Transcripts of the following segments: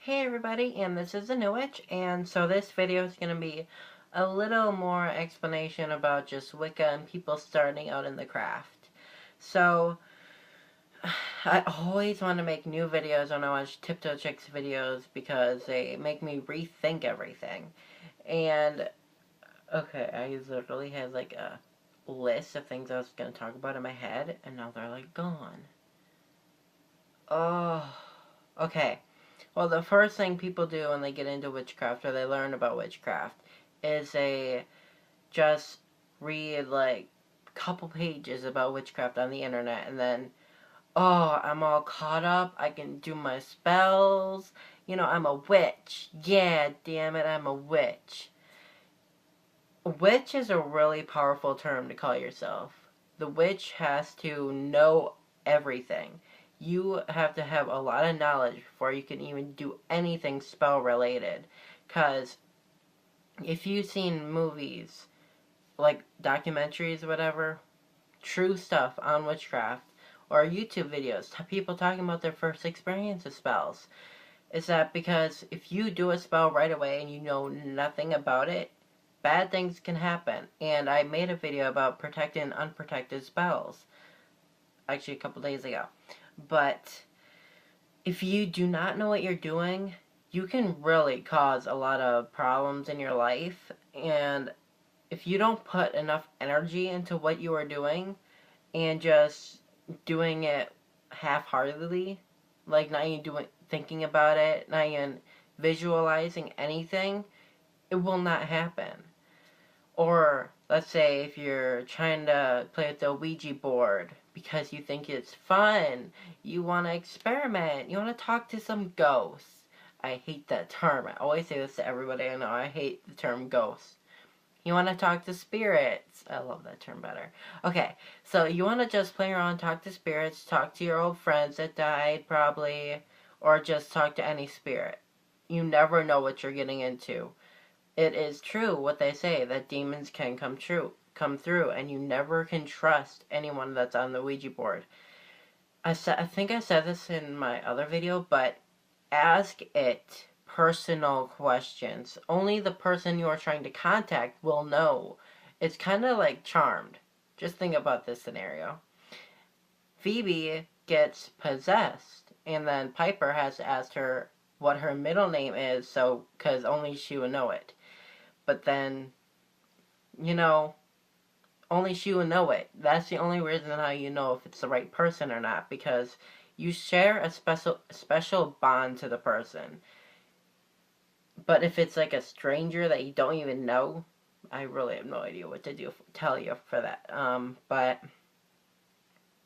Hey everybody, and this is the New Witch, and so this video is going to be a little more explanation about just Wicca and people starting out in the craft. So, I always want to make new videos when I watch Tiptoe Chicks videos because they make me rethink everything. And, okay, I literally had like a list of things I was going to talk about in my head, and now they're like gone. Oh, okay. Well, the first thing people do when they get into witchcraft or they learn about witchcraft is they just read like a couple pages about witchcraft on the internet and then, oh, I'm all caught up. I can do my spells. You know, I'm a witch. Yeah, damn it, I'm a witch. Witch is a really powerful term to call yourself. The witch has to know everything. You have to have a lot of knowledge before you can even do anything spell related. Because if you've seen movies, like documentaries or whatever, true stuff on witchcraft, or YouTube videos, people talking about their first experience of spells, is that because if you do a spell right away and you know nothing about it, bad things can happen. And I made a video about protecting unprotected spells, actually a couple days ago. But if you do not know what you're doing, you can really cause a lot of problems in your life. And if you don't put enough energy into what you are doing and just doing it half-heartedly, like not even thinking about it, not even visualizing anything, it will not happen. Or, let's say, if you're trying to play with the Ouija board because you think it's fun, you want to experiment, you want to talk to some ghosts. I hate that term. I always say this to everybody I know. I hate the term ghosts. You want to talk to spirits. I love that term better. Okay, so you want to just play around, talk to spirits, talk to your old friends that died, probably, or just talk to any spirit. You never know what you're getting into. It is true what they say, that demons can come through, and you never can trust anyone that's on the Ouija board. I think I said this in my other video, but ask it personal questions. Only the person you are trying to contact will know. It's kind of like Charmed. Just think about this scenario. Phoebe gets possessed, and then Piper has to ask her what her middle name is, so because only she would know it. But then, you know, only she would know it. That's the only reason how you know if it's the right person or not, because you share a special bond to the person. But if it's like a stranger that you don't even know, I really have no idea what to tell you for that. But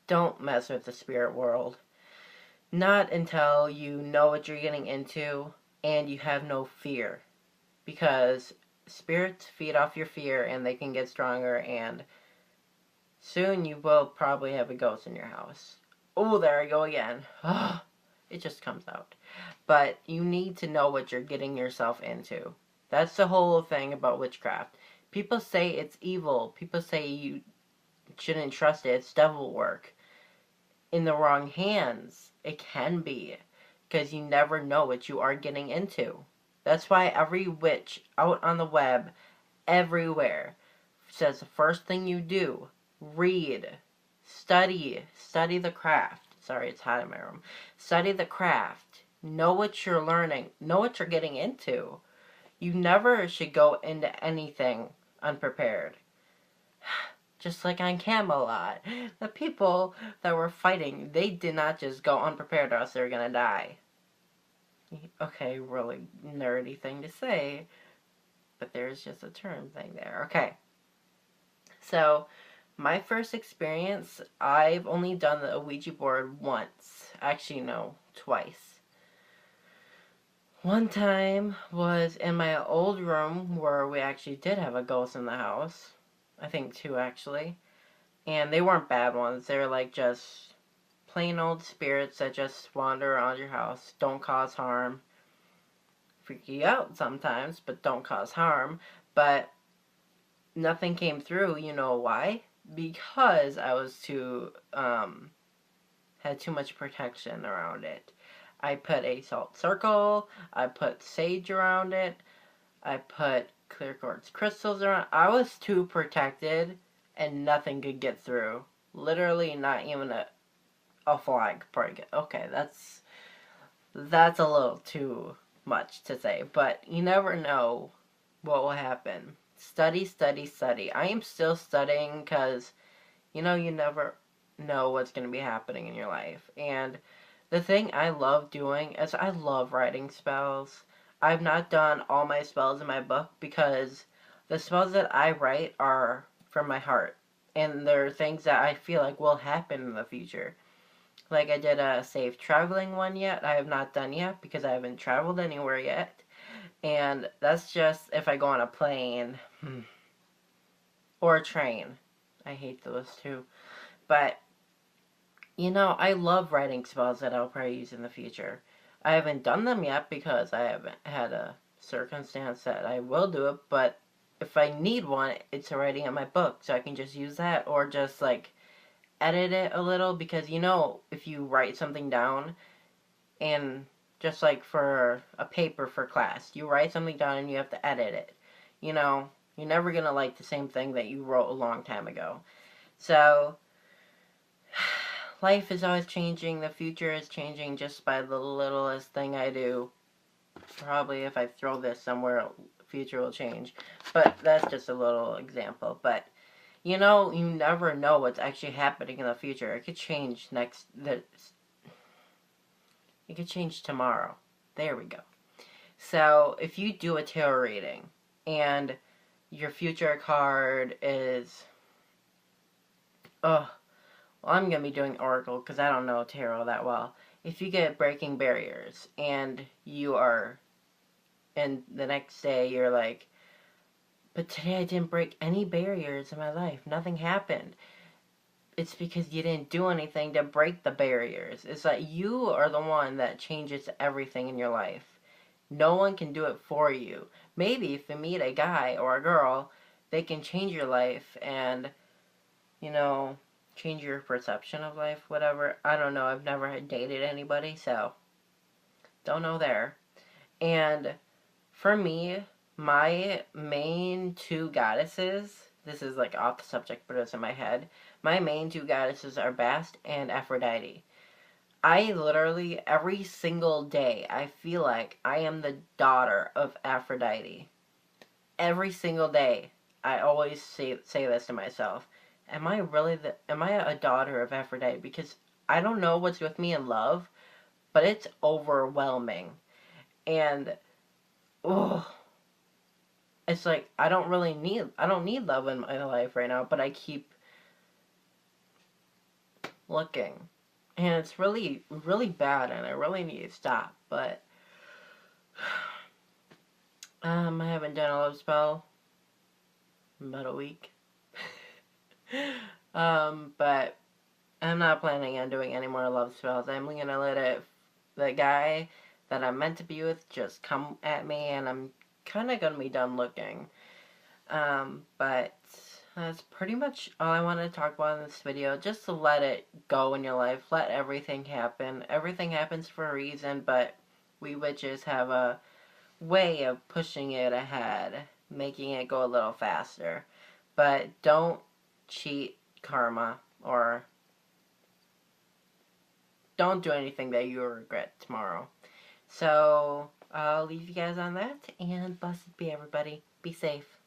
don't mess with the spirit world. Not until you know what you're getting into and you have no fear. Because spirits feed off your fear and they can get stronger, and soon you will probably have a ghost in your house. Oh, there I go again. It just comes out. But you need to know what you're getting yourself into. That's the whole thing about witchcraft. People say it's evil. People say you shouldn't trust it. It's devil work. In the wrong hands, it can be. Because you never know what you are getting into. That's why every witch out on the web, everywhere, says the first thing you do, read, study the craft. Sorry, it's hot in my room. Study the craft. Know what you're learning. Know what you're getting into. You never should go into anything unprepared. Just like on Camelot, the people that were fighting, they did not just go unprepared or else they were gonna die. Okay, really nerdy thing to say, but there's just a term thing there. Okay, so my first experience, I've only done the Ouija board once. Actually, no, twice. One time was in my old room where we actually did have a ghost in the house. I think two, actually. And they weren't bad ones. They were like just plain old spirits that just wander around your house, don't cause harm. Freak you out sometimes, but don't cause harm. But nothing came through. You know why? Because I was had too much protection around it. I put a salt circle, I put sage around it, I put clear quartz crystals around. I was too protected and nothing could get through. Literally not even a fly could probably get. Okay, that's a little too much to say, but you never know what will happen. Study, study, study. I am still studying because, you never know what's going to be happening in your life. And the thing I love doing is I love writing spells. I've not done all my spells in my book because the spells that I write are from my heart. And they're things that I feel like will happen in the future. Like I did a safe traveling one yet. I have not done yet because I haven't traveled anywhere yet. And that's just if I go on a plane or a train. I hate those too. But, I love writing spells that I'll probably use in the future. I haven't done them yet because I haven't had a circumstance that I will do it, but if I need one, it's already in my book, so I can just use that or just, edit it a little because, if you write something down and just for a paper for class, you write something down and you have to edit it. You're never going to like the same thing that you wrote a long time ago. So, life is always changing. The future is changing just by the littlest thing I do. Probably if I throw this somewhere, the future will change. But that's just a little example. But, you never know what's actually happening in the future. It could change it could change tomorrow. There we go. So, if you do a tarot reading, and your future card is... Well, I'm going to be doing Oracle because I don't know tarot that well. If you get breaking barriers and and the next day you're like, but today I didn't break any barriers in my life. Nothing happened. It's because you didn't do anything to break the barriers. It's like you are the one that changes everything in your life. No one can do it for you. Maybe if you meet a guy or a girl, they can change your life and, change your perception of life, whatever. I don't know. I've never dated anybody, so don't know there. And for me, my main two goddesses, this is off the subject, but it's in my head. My main two goddesses are Bast and Aphrodite. I literally, every single day, I feel like I am the daughter of Aphrodite. Every single day, I always say this to myself. Am I a daughter of Aphrodite? Because I don't know what's with me in love, but it's overwhelming. And, it's like, I don't need love in my life right now, but I keep looking. And it's really, really bad, and I really need to stop, but, I haven't done a love spell in about a week. But I'm not planning on doing any more love spells. I'm gonna let the guy that I'm meant to be with just come at me, and I'm kind of gonna be done looking. But that's pretty much all I wanted to talk about in this video. Just to let it go in your life. Let everything happen. Everything happens for a reason, but we witches have a way of pushing it ahead, making it go a little faster. But don't cheat karma, or don't do anything that you'll regret tomorrow. So, I'll leave you guys on that, and blessed be everybody. Be safe.